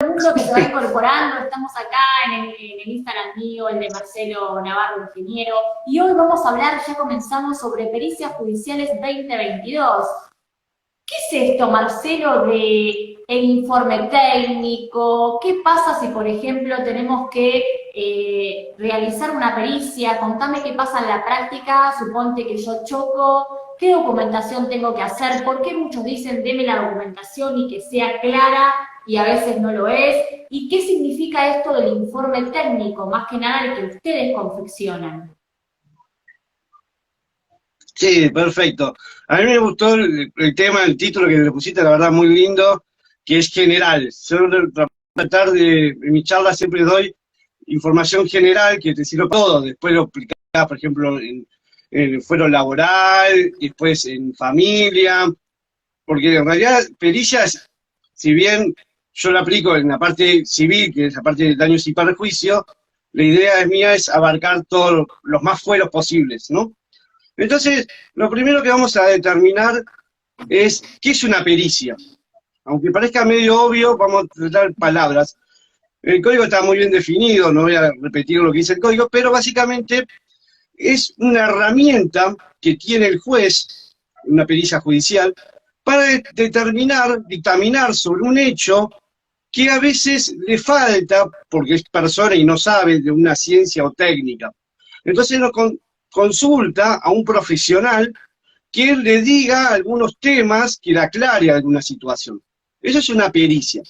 el mundo que se va incorporando. Estamos acá en el Instagram mío, el de Marcelo Navarro, ingeniero, y hoy vamos a hablar, ya comenzamos, sobre pericias judiciales 2022. ¿Qué es esto, Marcelo, de el informe técnico? ¿Qué pasa si, por ejemplo, tenemos que realizar una pericia? Contame qué pasa en la práctica, suponte que yo choco, ¿qué documentación tengo que hacer? ¿Por qué muchos dicen deme la documentación y que sea clara y a veces no lo es? ¿Y qué significa esto del informe técnico, más que nada el que ustedes confeccionan? Sí, perfecto. A mí me gustó el tema, el título que le pusiste, la verdad, muy lindo, que es general. Yo tratar de, en mi charla siempre doy información general que te sirve todo, después lo aplicás, por ejemplo, en el fuero laboral, después en familia, porque en realidad perillas, si bien yo la aplico en la parte civil, que es la parte de daños y perjuicios, la idea mía es abarcar todos los más fueros posibles, ¿no? Entonces, lo primero que vamos a determinar es qué es una pericia. Aunque parezca medio obvio, vamos a tratar palabras. El código está muy bien definido, no voy a repetir lo que dice el código, pero básicamente es una herramienta que tiene el juez, una pericia judicial, para determinar, dictaminar sobre un hecho que a veces le falta, porque es persona y no sabe de una ciencia o técnica. Entonces nos consulta a un profesional que le diga algunos temas, que le aclare alguna situación. Eso es una pericia.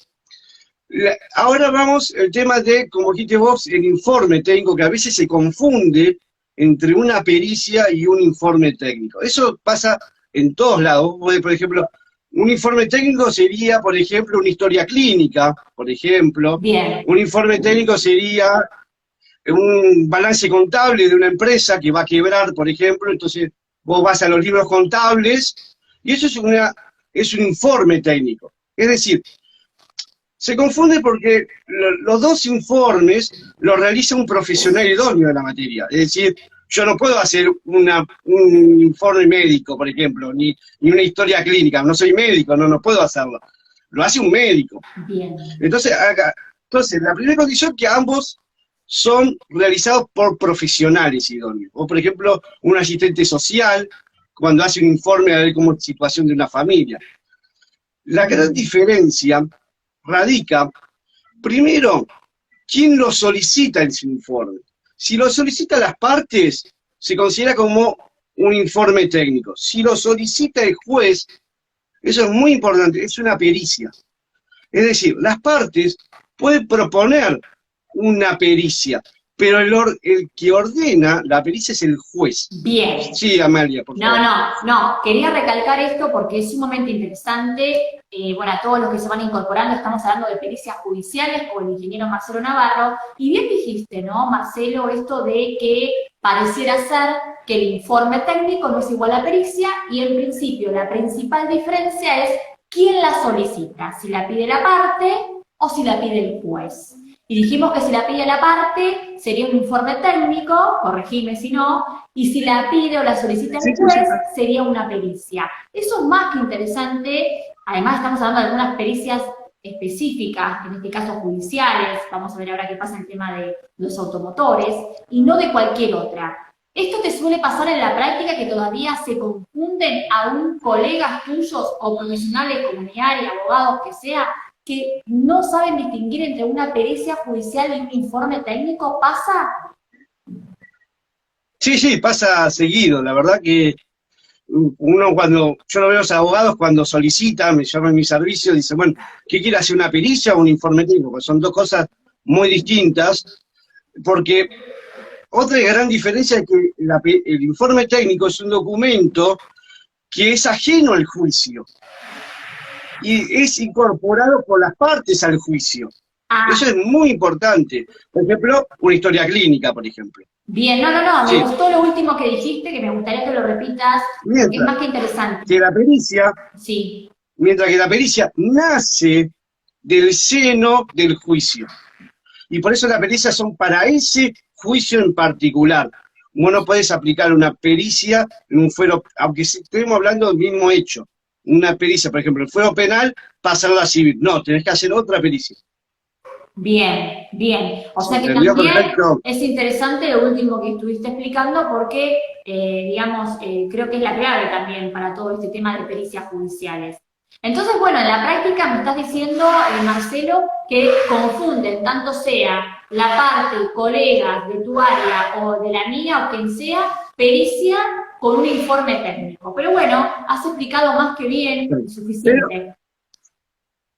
Ahora vamos al tema de, como dijiste vos, el informe técnico, que a veces se confunde entre una pericia y un informe técnico. Eso pasa en todos lados. Por ejemplo, un informe técnico sería, por ejemplo, una historia clínica, por ejemplo. Bien, Un informe técnico sería un balance contable de una empresa que va a quebrar, por ejemplo, entonces vos vas a los libros contables, y eso es un informe técnico. Es decir, se confunde porque los dos informes los realiza un profesional idóneo de la materia. Es decir, yo no puedo hacer un informe médico, por ejemplo, ni una historia clínica. No soy médico, no puedo hacerlo. Lo hace un médico. bien. Entonces, la primera condición es que ambos son realizados por profesionales idóneos. O, por ejemplo, un asistente social, cuando hace un informe a ver cómo es la situación de una familia. La gran diferencia radica, primero, quién lo solicita en su informe. Si lo solicitan las partes, se considera como un informe técnico. Si lo solicita el juez, eso es muy importante, es una pericia. Es decir, las partes pueden proponer una pericia, pero el que ordena la pericia es el juez. Bien. Sí, Amalia, por No, favor. no, no. Quería recalcar esto porque es sumamente interesante. Bueno, a todos los que se van incorporando, estamos hablando de pericias judiciales con el ingeniero Marcelo Navarro. Y bien dijiste, ¿no, Marcelo? Esto de que pareciera ser que el informe técnico no es igual a pericia y en principio la principal diferencia es quién la solicita, si la pide la parte o si la pide el juez. Y dijimos que si la pide la parte sería un informe técnico, corregime si no, y si la pide o la solicita Sí, el sí, sí. juez sería una pericia. Eso es más que interesante. Además estamos hablando de algunas pericias específicas, en este caso judiciales, vamos a ver ahora qué pasa en el tema de los automotores, y no de cualquier otra. ¿Esto te suele pasar en la práctica que todavía se confunden aún colegas tuyos o profesionales comunitarios, abogados, que sea, que no saben distinguir entre una pericia judicial y un informe técnico? ¿Pasa? Sí, sí, pasa seguido. La verdad que yo lo veo a los abogados cuando solicitan, me llaman a mi servicio, dicen, bueno, ¿qué quiere hacer, una pericia o un informe técnico? Porque son dos cosas muy distintas, porque otra gran diferencia es que el informe técnico es un documento que es ajeno al juicio y es incorporado por las partes al juicio. Eso Ah, es muy importante. Por ejemplo, una historia clínica, por ejemplo. bien, no, no, no, me Sí. gustó lo último que dijiste, que me gustaría que lo repitas, porque es Mientras más que interesante. que la pericia, Sí, mientras que la pericia nace del seno del juicio. Y por eso las pericias son para ese juicio en particular. Vos no podés aplicar una pericia en un fuero, aunque estemos hablando del mismo hecho. Una pericia, por ejemplo, el fuero penal, pasarlo a civil. No, tenés que hacer otra pericia. Bien, bien. O ¿Se sea que entendió también perfecto? es interesante lo último que estuviste explicando porque, digamos, creo que es la clave también para todo este tema de pericias judiciales. Entonces, bueno, en la práctica me estás diciendo, Marcelo, que confunden tanto sea la parte colegas de tu área o de la mía o quien sea, pericia con un informe técnico. Pero bueno, has explicado más que bien y Pero, suficiente.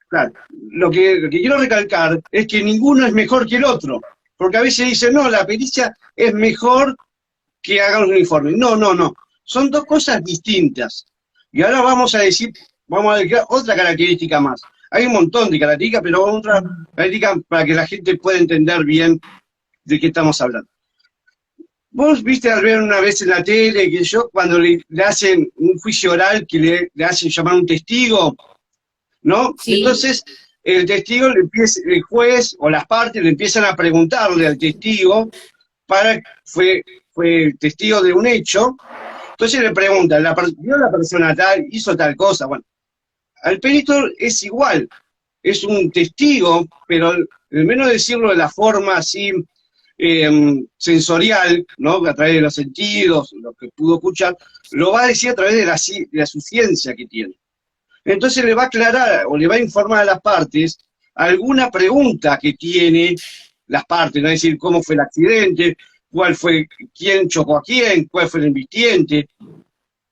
claro, lo que quiero recalcar es que ninguno es mejor que el otro, porque a veces dicen, no, la pericia es mejor que hagan un informe. No, no, no. Son dos cosas distintas. Y ahora vamos a decir, vamos a decir otra característica más. Hay un montón de características, pero otra característica para que la gente pueda entender bien de qué estamos hablando. Vos viste al ver una vez en la tele que yo, cuando le hacen un juicio oral que le hacen llamar un testigo, ¿no? Sí, Entonces, el testigo le empieza, el juez o las partes le empiezan a preguntarle al testigo para fue testigo de un hecho. Entonces le preguntan, ¿vio la persona tal, hizo tal cosa? Bueno, al perito es igual, es un testigo, pero al menos decirlo de la forma así sensorial, ¿no? A través de los sentidos, lo que pudo escuchar, lo va a decir a través de su ciencia que tiene. Entonces le va a aclarar o le va a informar a las partes alguna pregunta que tiene las partes, ¿no? Es decir, cómo fue el accidente, quién chocó a quién, cuál fue el embistiente.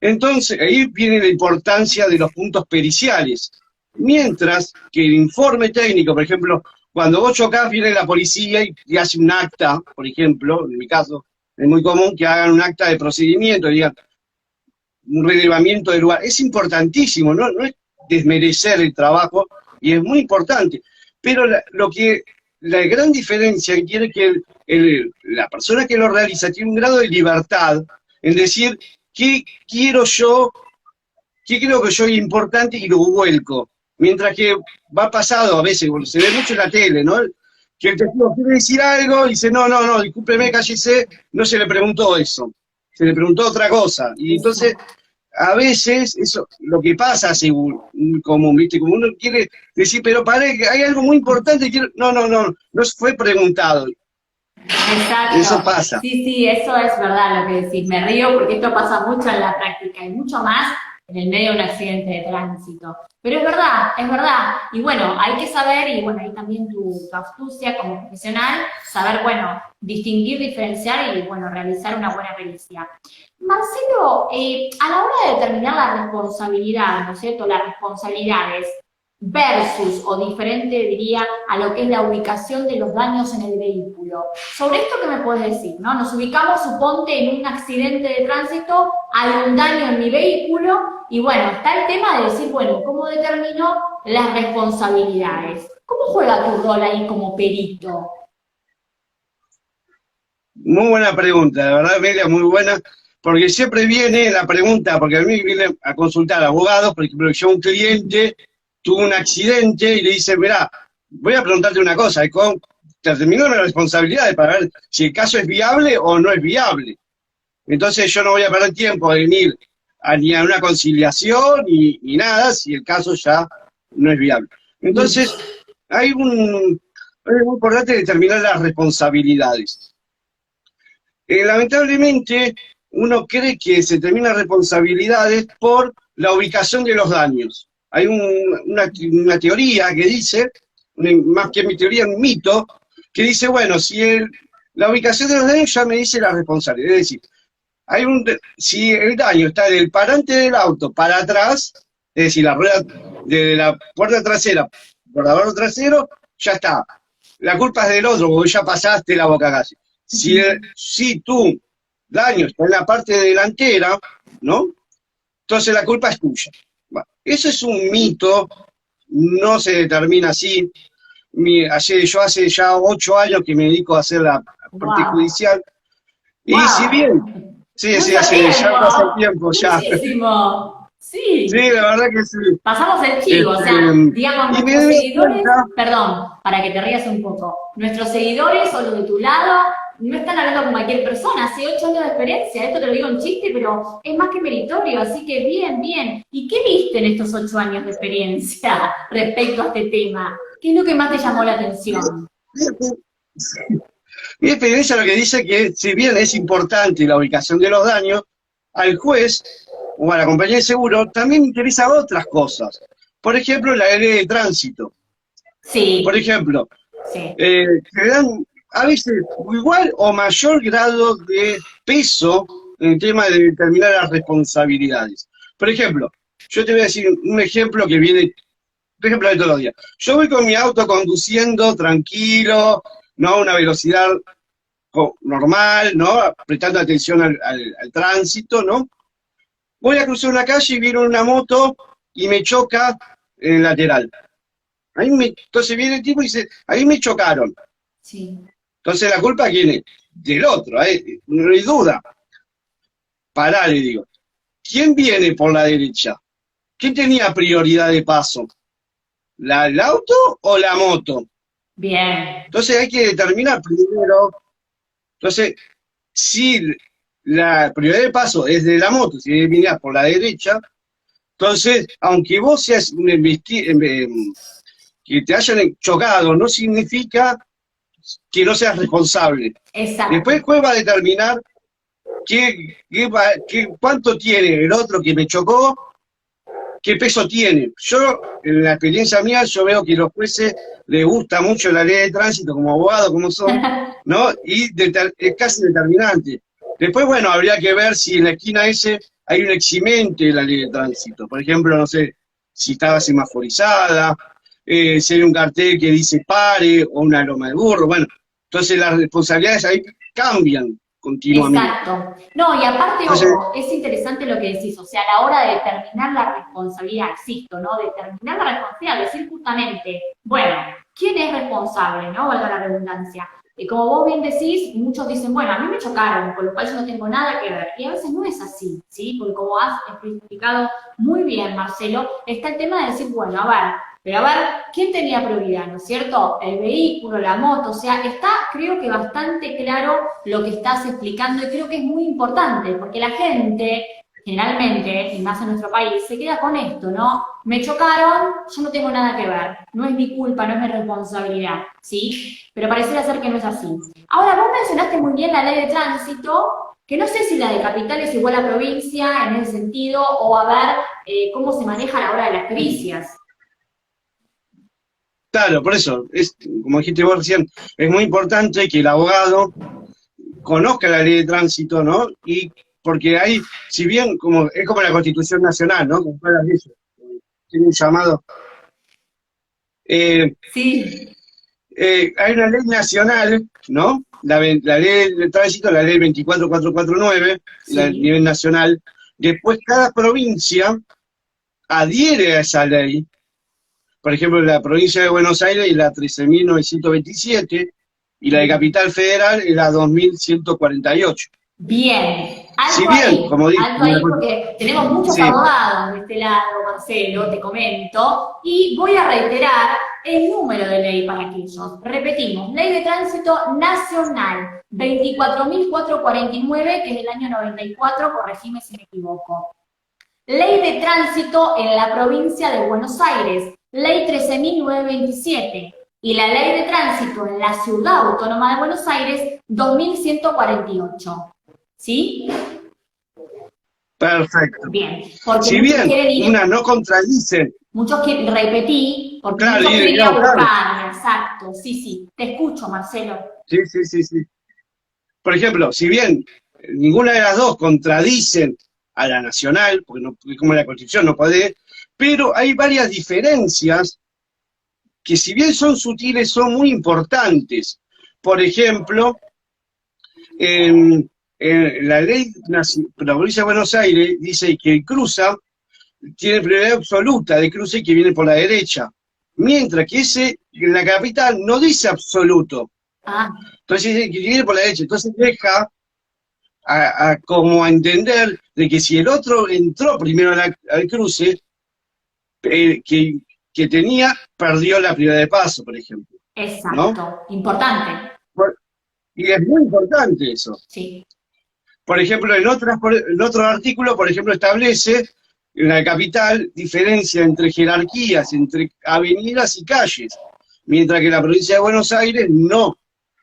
Entonces, ahí viene la importancia de los puntos periciales. Mientras que el informe técnico, por ejemplo, cuando vos chocás, viene la policía y hace un acta, por ejemplo, en mi caso, es muy común que hagan un acta de procedimiento, digan un relevamiento del lugar. Es importantísimo, ¿no? No es desmerecer el trabajo, y es muy importante. Pero la gran diferencia que tiene que la persona que lo realiza tiene un grado de libertad en decir, ¿qué quiero yo? ¿Qué creo que yo es importante? Y lo vuelco. Mientras que va pasado a veces, bueno, se ve mucho en la tele, ¿no? Que el testigo quiere decir algo y dice, no, no, no, discúlpeme, cállese, no se le preguntó eso, se le preguntó otra cosa. Y entonces, eso. a veces, eso, lo que pasa, según, como, ¿viste? Como uno quiere decir, pero parece que hay algo muy importante, no, no, no, no fue preguntado. Eso Exacto. pasa. Sí, sí, eso es verdad lo que decís. Me río porque esto pasa mucho en la práctica y mucho más en el medio de un accidente de tránsito. Pero es verdad, es verdad. Y bueno, hay que saber, y bueno, ahí también tu astucia como profesional, saber, bueno, distinguir, diferenciar y, bueno, realizar una buena pericia. Marcelo, a la hora de determinar la responsabilidad, ¿no es cierto? Las responsabilidades, versus o diferente, diría, a lo que es la ubicación de los daños en el vehículo. Sobre esto, ¿qué me puedes decir? ¿No? Nos ubicamos, suponte, en un accidente de tránsito, hay un daño en mi vehículo, y bueno, está el tema de decir, bueno, ¿cómo determino las responsabilidades? ¿Cómo juega tu rol ahí como perito? Muy buena pregunta, de verdad, Amelia, muy buena, porque siempre viene la pregunta, porque a mí viene a consultar abogados, por ejemplo, yo un cliente tuvo un accidente y le dice, mirá, voy a preguntarte una cosa, terminó la responsabilidad para ver si el caso es viable o no es viable. Entonces yo no voy a perder tiempo de venir ni a una conciliación ni nada si el caso ya no es viable. Entonces, hay es muy importante determinar las responsabilidades. Lamentablemente, uno cree que se terminan responsabilidades por la ubicación de los daños. Hay una teoría que dice, más que mi teoría, un mito, que dice, bueno, la ubicación de los daños ya me dice la responsabilidad. Es decir, si el daño está del parante del auto para atrás, es decir, la rueda de la puerta trasera por el lavabo trasero, ya está. La culpa es del otro, porque ya pasaste la boca casi. Si tu daño está en la parte delantera, ¿no? Entonces la culpa es tuya. Bueno, eso es un mito, no se determina así. Yo hace ya 8 años que me dedico a hacer la parte ¡Wow! judicial, y si bien, ¡Wow! sí, sí, Mucho ya hace tiempo, tiempo ya. muchísimo. Sí, Sí, la verdad que sí. pasamos el chivo, o Este, sea, digamos, y me nuestros doy seguidores, cuenta, perdón, para que te rías un poco, nuestros seguidores o los de tu lado no están hablando con cualquier persona, hace 8 años de experiencia, esto te lo digo en chiste, pero es más que meritorio, así que bien, bien. ¿Y qué viste en estos 8 años de experiencia respecto a este tema? ¿Qué es lo que más te llamó la atención? Mi experiencia lo que dice que, si bien es importante la ubicación de los daños, al juez o a la compañía de seguro también interesa otras cosas. Por ejemplo, la ley de tránsito. Por Sí, ejemplo, sí. que dan a veces igual o mayor grado de peso en el tema de determinar las responsabilidades. Por ejemplo, yo te voy a decir un ejemplo que viene, por ejemplo, de todos los días. Yo voy con mi auto conduciendo tranquilo, no a una velocidad normal, ¿no? Prestando atención al tránsito, ¿no? Voy a cruzar una calle y viene una moto y me choca en el lateral. Entonces viene el tipo y dice, ahí me chocaron. Sí. Entonces la culpa quién es, del otro, no hay duda. Pará, le digo. ¿Quién viene por la derecha? ¿Quién tenía prioridad de paso? ¿El auto o la moto? Bien. Entonces hay que determinar primero. Entonces, si la prioridad de paso es de la moto, si vinás por la derecha, entonces, aunque vos seas que te hayan chocado, no significa que no seas responsable. Después Exacto. el juez va a determinar cuánto tiene el otro que me chocó, qué peso tiene. Yo, en la experiencia mía, yo veo que a los jueces les gusta mucho la ley de tránsito, como abogados, como son, ¿no? Y es casi determinante. Después, bueno, habría que ver si en la esquina ese hay un eximente de la ley de tránsito. Por ejemplo, no sé, si estaba semaforizada, si hay un cartel que dice pare, o una loma de burro, bueno. Entonces las responsabilidades ahí cambian continuamente. Exacto. No, y aparte, Entonces, ojo, es interesante lo que decís, o sea, a la hora de determinar la responsabilidad, existo, ¿no? Determinar la responsabilidad, decir justamente, bueno, ¿quién es responsable, no? Valga la redundancia. Y como vos bien decís, muchos dicen, bueno, a mí me chocaron, con lo cual yo no tengo nada que ver. Y a veces no es así, ¿sí? Porque como has explicado muy bien, Marcelo, está el tema de decir, bueno, a ver, pero a ver, ¿quién tenía prioridad, no es cierto? El vehículo, la moto, o sea, está creo que bastante claro lo que estás explicando y creo que es muy importante, porque la gente, generalmente, y más en nuestro país, se queda con esto, ¿no? Me chocaron, yo no tengo nada que ver, no es mi culpa, no es mi responsabilidad, ¿sí? Pero pareciera ser que no es así. Ahora, vos mencionaste muy bien la ley de tránsito, que no sé si la de capital es igual a provincia en ese sentido, o a ver cómo se maneja a la hora de las pericias. claro, por eso, como dijiste vos recién, es muy importante que el abogado conozca la ley de tránsito, ¿no? Y porque hay, si bien es como la Constitución Nacional, ¿no? Como todas las leyes, tiene un llamado. Eh, Sí, hay una ley nacional, ¿no? La ley de tránsito, la ley 24449, a sí, nivel nacional. Después cada provincia adhiere a esa ley. Por ejemplo, la provincia de Buenos Aires es la 13.927 y la de bien. Capital Federal es la 2.148. Bien, Si bien, como dije, alto ahí porque tenemos muchos sí, abogados de este lado, Marcelo, te comento, y voy a reiterar el número de ley para aquellos. Repetimos, Ley de Tránsito Nacional 24.449, que es del año 94, corregime si me equivoco. Ley de Tránsito en la provincia de Buenos Aires, Ley 13.927. Y la Ley de Tránsito en la Ciudad Autónoma de Buenos Aires, 2.148. ¿Sí? perfecto. Bien, porque Si muchos bien quieren ir, unas no contradicen, muchos quieren, repetí, porque claro, muchos quieren ir a claro, buscarla, exacto, sí, sí, te escucho, Marcelo. sí, sí, sí, sí. Por ejemplo, si bien ninguna de las dos contradicen a la nacional, porque no, como la Constitución no puede, pero hay varias diferencias que si bien son sutiles, son muy importantes. Por ejemplo, la ley de la provincia de Buenos Aires dice que el cruza tiene prioridad absoluta de cruce que viene por la derecha, mientras que en la capital no dice absoluto, Ah, entonces dice que viene por la derecha, entonces deja como a entender de que si el otro entró primero al cruce, que tenía, perdió la prioridad de paso, por ejemplo, ¿no? exacto, importante, Y es muy importante eso. sí, Por ejemplo, en otro artículo, por ejemplo, establece en la capital diferencia entre jerarquías, entre avenidas y calles. Mientras que la provincia de Buenos Aires no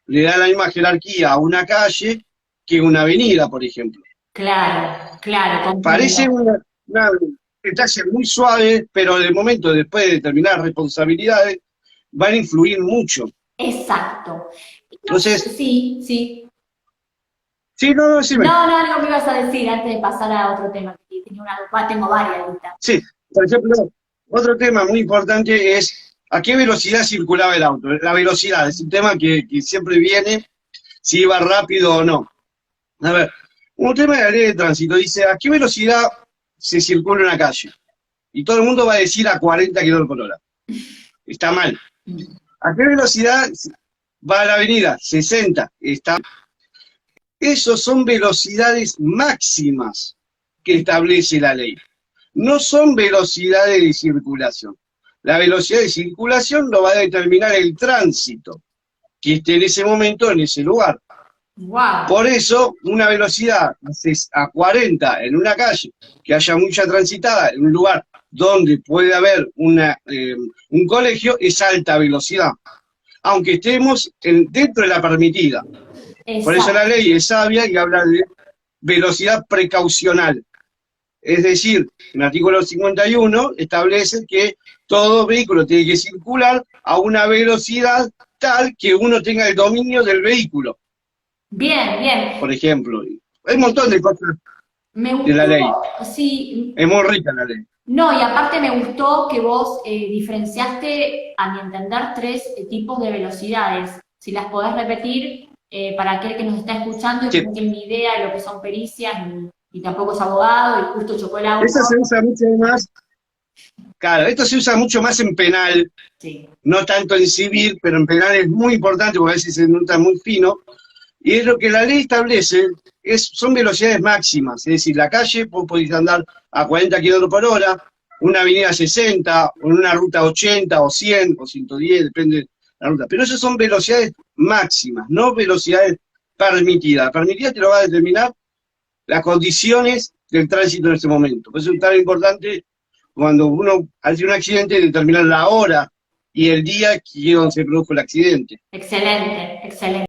le da la misma jerarquía a una calle que una avenida, por ejemplo. Claro, claro, Parece comprendo. una detalle muy suave, pero de momento, después de determinadas responsabilidades, van a influir mucho. Exacto. No sé, Entonces, sí, sí. sí, no, no, decime. No, no, algo me ibas a decir antes de pasar a otro tema, que tenía tengo varias listas. Sí, por ejemplo, otro tema muy importante es a qué velocidad circulaba el auto. La velocidad es un tema que siempre viene, si iba rápido o no. A ver, un tema de la ley de tránsito dice a qué velocidad se circula en una calle. Y todo el mundo va a decir a 40 kilómetros por hora. Está mal. ¿A qué velocidad va a la avenida? 60. Está. Esos son velocidades máximas que establece la ley. No son velocidades de circulación. La velocidad de circulación lo va a determinar el tránsito que esté en ese momento en ese lugar. Wow. Por eso, una velocidad a 40 en una calle, que haya mucha transitada, en un lugar donde puede haber un colegio, es alta velocidad, aunque estemos dentro de la permitida. Por eso la Exacto. ley es sabia y habla de velocidad precaucional. Es decir, en el artículo 51 establece que todo vehículo tiene que circular a una velocidad tal que uno tenga el dominio del vehículo, Bien, bien. por ejemplo. Hay un montón de cosas Me de la ley. gustó, sí. Es muy rica la ley. No, y aparte me gustó que vos diferenciaste, a mi entender, tres tipos de velocidades. Si las podés repetir para aquel que nos está escuchando y que Sí. no tiene ni idea de lo que son pericias y tampoco es abogado y justo chocó el auto. Eso se usa mucho más, claro, esto se usa mucho más en penal, Sí. no tanto en civil, pero en penal es muy importante porque a veces se nota muy fino. Y es lo que la ley establece, son velocidades máximas, es decir, la calle vos podés andar a 40 kilómetros por hora, una avenida 60, o en una ruta 80, o 100, o 110, depende de la ruta. Pero esas son velocidades máximas, no velocidades permitidas. Permitidas te lo va a determinar las condiciones del tránsito en ese momento. Por eso es tan importante cuando uno hace un accidente determinar la hora y el día que donde se produjo el accidente. Excelente, excelente.